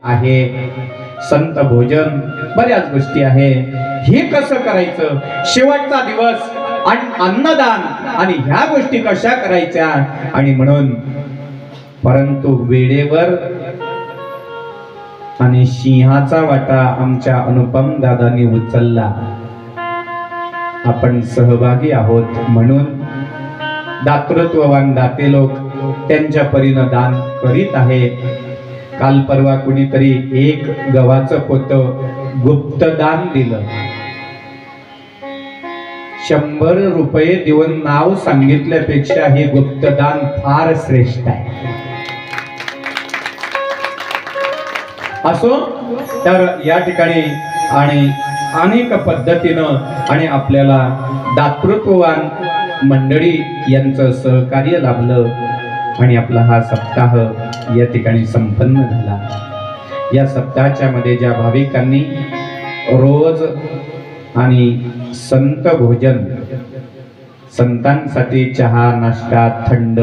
आहे, संत भोजन, बऱ्याच गोष्टी आहे. हे कसं करायचं, शेवटचा दिवस आणि अन्नदान आणि ह्या गोष्टी कशा करायच्या. आणि म्हणून परंतु वेळेवर आणि सिंहाचा वाटा आमच्या अनुपम दादांनी उचलला. आपण सहभागी आहोत म्हणून दातृत्ववान दाते लोक त्यांच्या परीनं दान करीत आहे. काल परवा कुणीतरी एक गव्हाचं पोतं गुप्तदान दिलं. 100 रुपये देऊन नाव सांगितल्यापेक्षा हे गुप्तदान फार श्रेष्ठ आहे. असो तर या ठिकाणी आणि अनेक पद्धतीनं आणि आपल्याला दातृत्ववान मंडळी यांचं सहकार्य लाभलं आणि आपला हा सप्ताह या ठिकाणी संपन्न झाला. या सप्ताहाच्या मध्ये ज्या भाविकांनी रोज आणि संत भोजन, संतांसाठी चहा नाश्ता थंड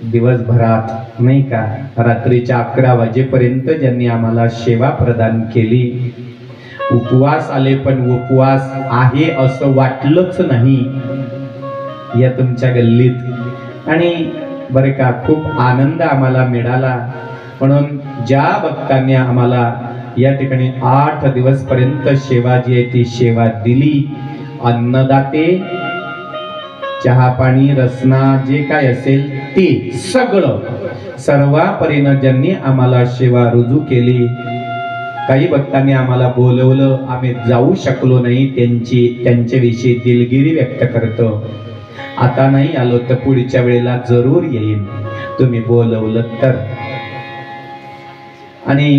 दिवसभरात नाही का, रात्रीच्या 11 वाजेपर्यंत ज्यांनी आम्हाला सेवा प्रदान केली. उपवास आले पण उपवास आहे असं वाटलंच नाही या तुमच्या गल्लीत. आणि बरे का खूप आनंद आम्हाला मिळाला. म्हणून ज्या भक्तांनी आम्हाला या ठिकाणी 8 दिवस पर्यंत सेवा जी आहे ती सेवा दिली, अन्नदाते, चहा पाणी रसना जे काय असेल ते सगळं सर्वापरीनं ज्यांनी आम्हाला सेवा रुजू केली. काही भक्तांनी आम्हाला बोलवलं, आम्ही जाऊ शकलो नाही, त्यांच्याविषयी दिलगिरी व्यक्त करतो. आता नाही आलो तर पुढच्या वेळेला जरूर येईन तुम्ही बोलवलं तर. आणि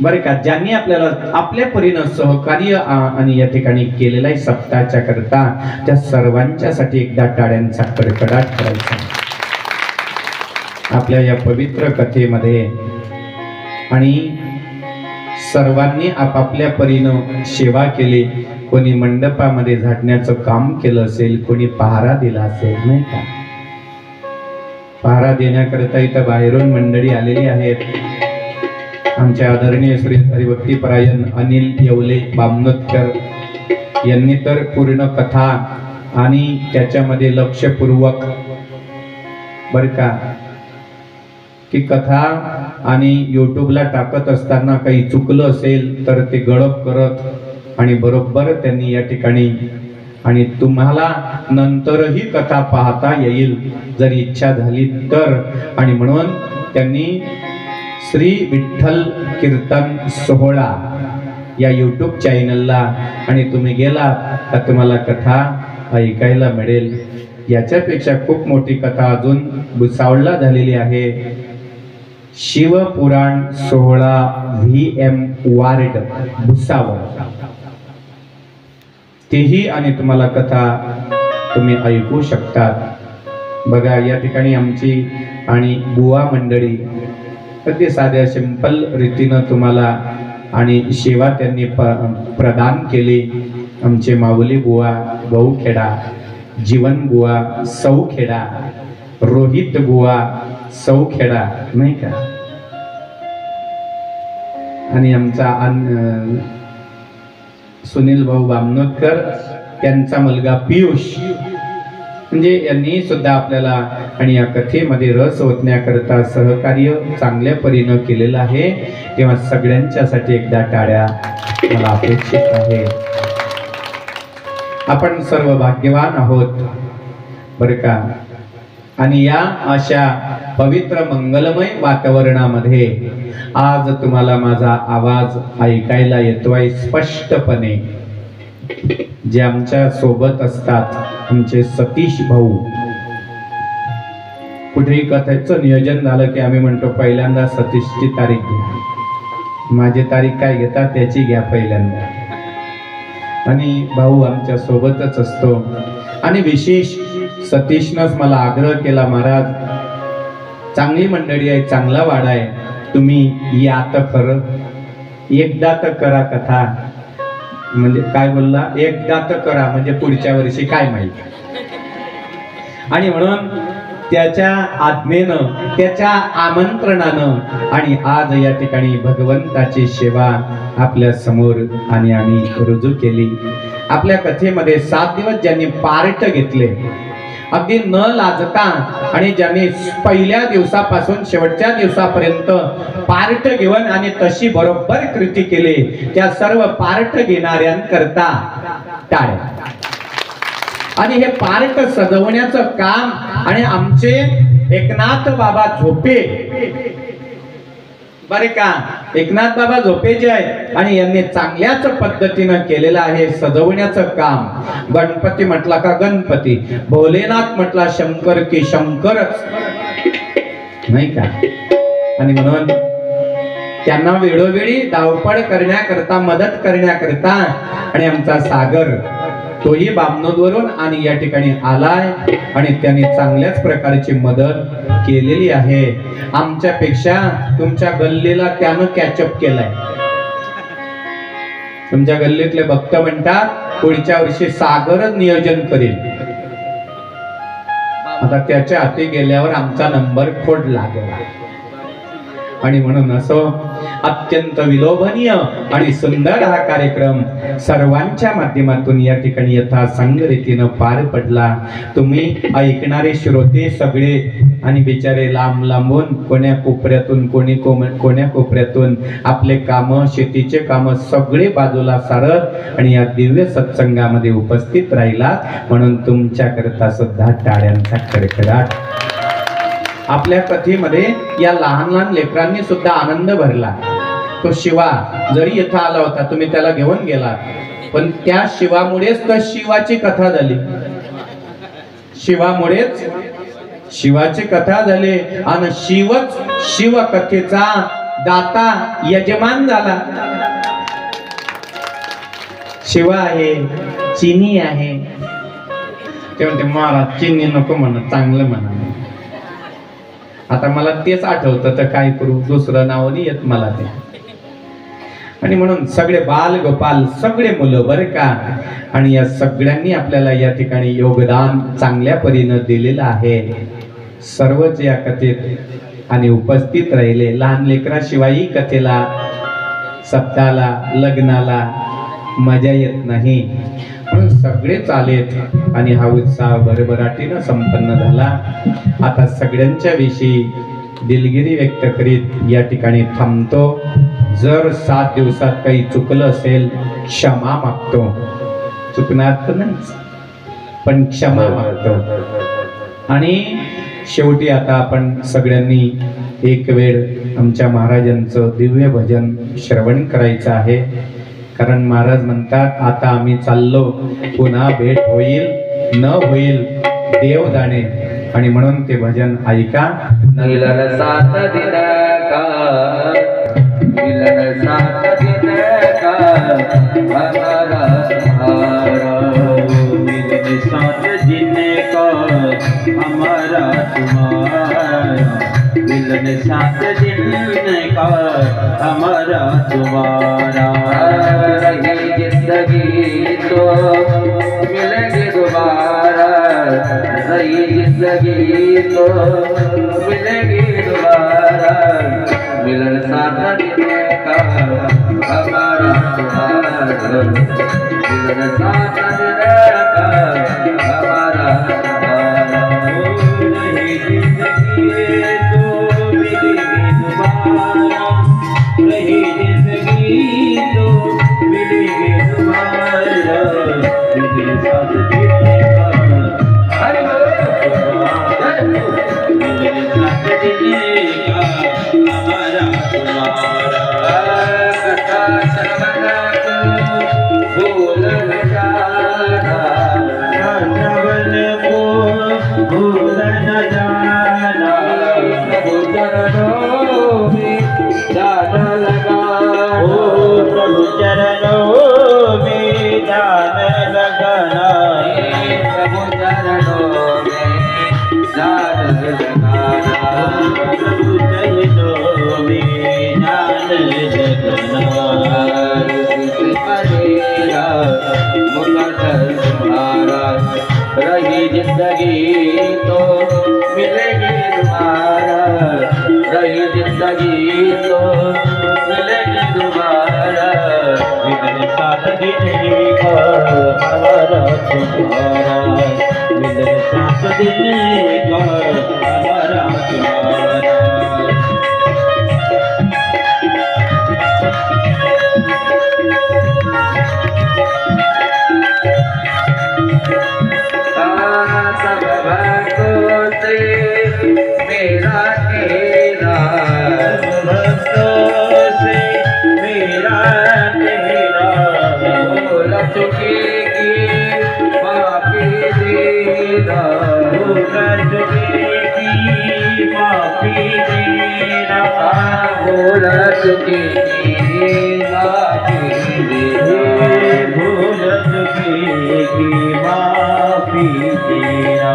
बरं का ज्यांनी आपल्याला आपल्या परीनं सहकार्य आणि या ठिकाणी केलेलं आहे सप्ताहाच्या करता, त्या सर्वांच्यासाठी एकदा टाळ्यांचा कडकडाट करायचा. आपल्या या पवित्र कथेमध्ये आणि सर्वांनी आपापल्या परीनं सेवा केली. कोणी मंडपामध्ये झाडण्याचं काम केलं असेल, कोणी पहारा दिला असेल नाही का. पहारा देण्याकरता इथं बाहेरून मंडळी आलेली आहेत. आमचे आदरणीय श्री हरिभक्तीपरायण अनिल येवले बामनोतकर यांनी तर पूर्ण कथा आणि त्याच्यामध्ये लक्षपूर्वक बर का की कथा आणि युट्यूबला टाकत असताना काही चुकलं असेल तर ते गडप करत आणि बरोबर त्यांनी या ठिकाणी आणि तुम्हाला नंतरही कथा पाहता येईल जर इच्छा झाली तर. आणि म्हणून त्यांनी श्री विठ्ठल कीर्तन सोहळा या यूट्यूब चॅनलला आणि तुम्ही गेला तर तुम्हाला कथा ऐकायला मिळेल. याच्यापेक्षा खूप मोठी कथा अजून भुसावळला झालेली आहे. शिवपुराण सोहळा VM वार्ड भुसावळ, तेही आणि तुम्हाला कथा तुम्ही ऐकू शकतात. बघा या ठिकाणी आमची आणि बुवा मंडळी अगदी साध्या सिंपल रीतीनं तुम्हाला आणि सेवा त्यांनी प्रदान केली. आमचे माऊली बुवा गौखेडा, जीवन बुवा सौखेडा, रोहित बुवा सौखेडा नाही का. आणि आमचा सुनील भाऊ बामनोतकर, त्यांचा मुलगा पियुष, म्हणजे यांनी सुद्धा आपल्याला आणि या कथेमध्ये रस ओतण्याकरता सहकार्य चांगल्या परीनं केलेलं आहे. तेव्हा सगळ्यांच्यासाठी एकदा टाळ्या मला अपेक्षित आहे. आपण सर्व भाग्यवान आहोत बरं का. आणि या अशा पवित्र मंगलमय वातावरणामध्ये आज तुम्हाला माझा आवाज ऐकायला येतोय स्पष्टपणे. जे आमच्या सोबत असतात आमचे सतीश भाऊ, कुठेही कथेचं नियोजन झालं की आम्ही म्हणतो पहिल्यांदा सतीशची तारीख घ्या. माझी तारीख काय घेता त्याची घ्या पहिल्यांदा. आणि भाऊ आमच्या सोबतच असतो. आणि विशेष सतीशनंच मला आग्रह केला, महाराज चांगली मंडळी आहे, चांगला वाडा आहे, तुम्ही या तर खरं, एकदा तर करा कथा. म्हणजे काय बोलला, एकदा तर करा म्हणजे पुढच्या वर्षी काय माहिती. आणि म्हणून त्याच्या आज्ञेनं, त्याच्या आमंत्रणानं आणि आज या ठिकाणी भगवंताची सेवा आपल्या समोर आणि आम्ही रुजू केली। आपल्या कथेमध्ये 7 दिवस ज्यांनी पार्ट घेतले, अगदी न लाजता, आणि ज्यांनी पहिल्या दिवसापासून शेवटच्या दिवसापर्यंत पार्ट घेऊन आणि तशी बरोबर कृती केली, त्या सर्व पार्ट घेणाऱ्यांकरता टाळ्या। आणि हे पार्ट सजवण्याचं काम आणि आमचे एकनाथ बाबा झोपे, बरे का, एकनाथ बाबा झोपे जे आहेत आणि यांनी चांगल्याच पद्धतीनं केलेलं आहे सजवण्याचं काम। गणपती म्हटला का गणपती, भोलेनाथ म्हटला शंकर की शंकरच, नाही का। आणि म्हणून त्यांना वेळोवेळी धावपळ करण्याकरता, मदत करण्याकरता, आणि आमचा सागर तोही बामनोदवरून आणि या ठिकाणी आलाय आणि त्यांनी चांगल्याच प्रकारची मदत केलेली आहे। आमच्यापेक्षा तुमच्या गल्लीला त्यानं कॅचअप केलाय। तुमच्या गल्लीतले भक्त म्हणतात पुढच्या वर्षी सागरच नियोजन करेल। आता त्याच्या हाती गेल्यावर आमचा नंबर खोड लागेल। आणि म्हणून असं अत्यंत विलोभनीय आणि सुंदर हा कार्यक्रम सर्वांच्या माध्यमातून या ठिकाणी यथासंग रीतीनं पार पडला। तुम्ही ऐकणारे श्रोते सगळे आणि बिचारे लांब लांबून, कोण्या कोपऱ्यातून, कोण्या कोपऱ्यातून आपले काम, शेतीचे काम सगळे बाजूला सारत आणि या दिव्य सत्संगामध्ये उपस्थित राहिलात, म्हणून तुमच्याकरता सुद्धा टाळ्यांचा कडकडाट। आपल्या कथेमध्ये या लहान लहान लेकरांनी सुद्धा आनंद भरला। तो शिवा जरी इथं आला होता, तुम्ही त्याला घेऊन गेला, पण त्या शिवामुळेच तर शिवाची कथा झाली। शिवामुळेच शिवाची कथा झाली आणि शिवच शिव कथेचा दाता, यजमान झाला। शिवा आहे, चिनी आहे, ते म्हणते महाराज चिनी नको म्हणा, चांगलं म्हणा। आता मला तेच आठवतं, तर काय करू, दुसरं नाव नाही येत मला ते। आणि म्हणून सगळे बाल गोपाल, सगळे मुलं बरं का, आणि या सगळ्यांनी आपल्याला या ठिकाणी योगदान चांगल्या परीनं दिलेलं आहे। सर्वच या कथेत आणि उपस्थित राहिले। लहान लेकराशिवाय कथेला, सप्ताहाला, लग्नाला मजा येत नाही, म्हणून सगळेच आलेत आणि हा उत्साह भरभराटीनं संपन्न झाला। आता सगळ्यांच्या विषयी दिलगिरी व्यक्त करीत या ठिकाणी थांबतो। जर 7 दिवसात काही चुकलं असेल, क्षमा मागतो। चुकणार तर नाही, पण क्षमा मागतो। आणि शेवटी आता आपण सगळ्यांनी एक वेळ आमच्या महाराजांचं दिव्य भजन श्रवण करायचं आहे। कारण महाराज म्हणतात आता आम्ही चाललो, पुन्हा भेट होईल न होईल देव जाणे, आणि म्हणून ते भजन ऐका। मिलन सात दिन का, मिलन सात दिन का, हमारा तुम्हारा, मिलन सात दिन का, हमारा तुम्हारा, मिलन सात दिन का, हमारा तुम्हारा। रही जिंदगी तो मिलेगी दोबारा, रही जिंदगी तो मिलेगी दोबारा, मिलन साथ देने का हमारा तुम्हारा, मिलन साथ देने का हमारा तुम्हारा। रही जिंदगी तो मिलेगी दोबारा, रही जिंदगी तो मिलेगी दोबारा, मिलन साथ देने का रही जिंदगी तो मिले तुम्हारा मिलन साथ दिन का हमारा तुम्हारा। सब भक्तों से मेरा तेरा, भक्तों से मेरा तेरा, भूल चुकेगी माफी देना, भूल चुकेगी माफी देना, भूल चुकेगी माफी देना, भूल चुकेगी माफी देना।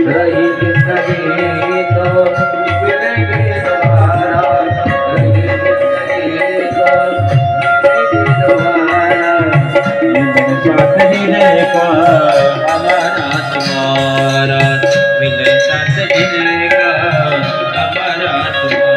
रही जिंदगी तो मिलेगी दोबारा, रही जिंदगी तो मिलेगी दोबारा, मिलन साथ जीने का हमारा तुम्हारा, मिलन साथ जीने का हमारा तुम्हारा।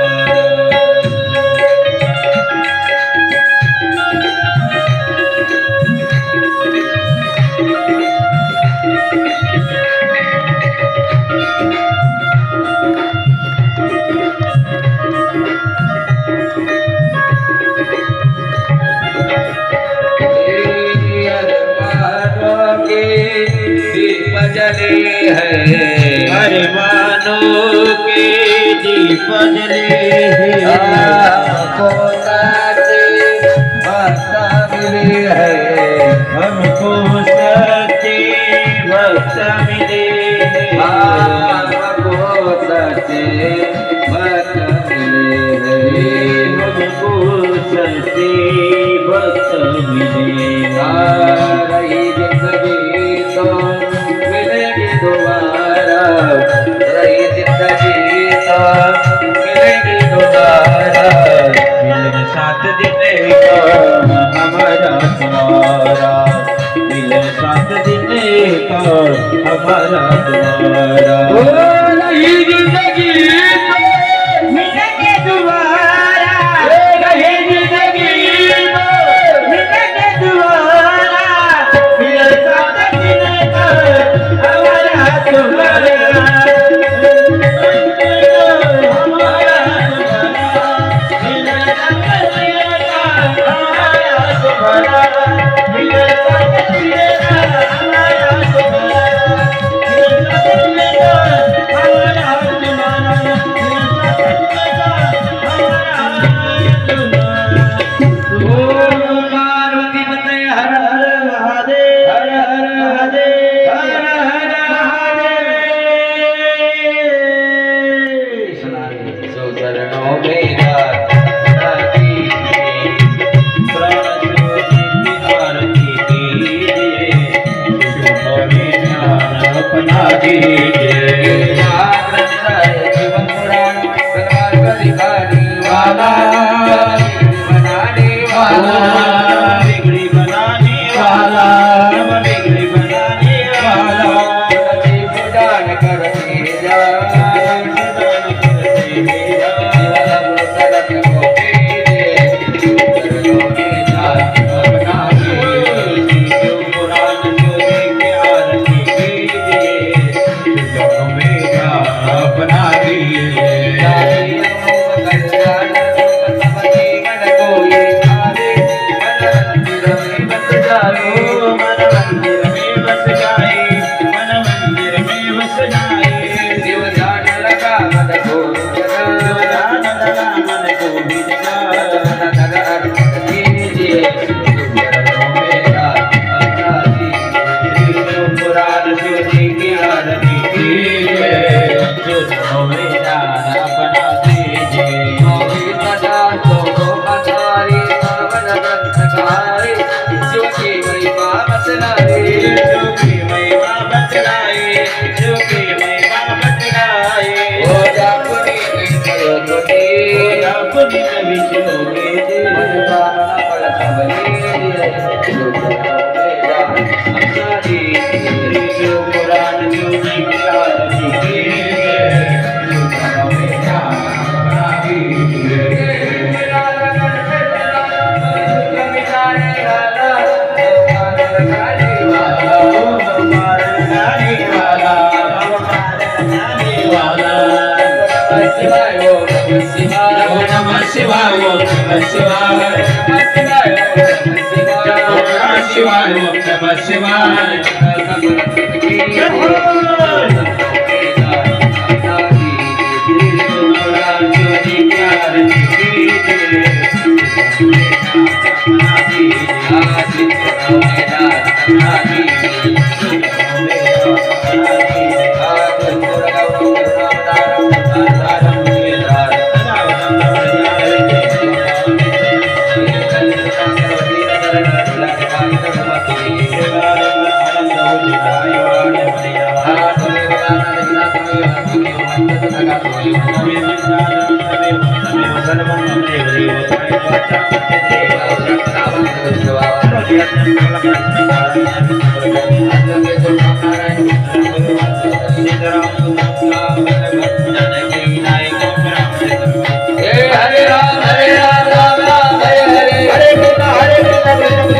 जले है अरमानों के दीप जले है, हमको सच्चे भक्त मिले है, हमको सच्चे भक्त मिले है, हमको सच्चे भक्त मिले है, हमको सच्चे भक्त मिले है। रही जिंदगी तो मिलेगी दोबारा, रही जिंदगी तो मिलेगी दोबारा, मिलन साथ देने का हमारा तुम्हारा, मिलन साथ देने का हमारा तुम्हारा। रही जिंदगी देवाला शिवाय ओम नमः शिवाय ओम नमः शिवाय शिवाय ओम नमः शिवाय Hare Rama, Hare Rama, Rama Rama, Hare Hare, Hare Krishna, Krishna Krishna,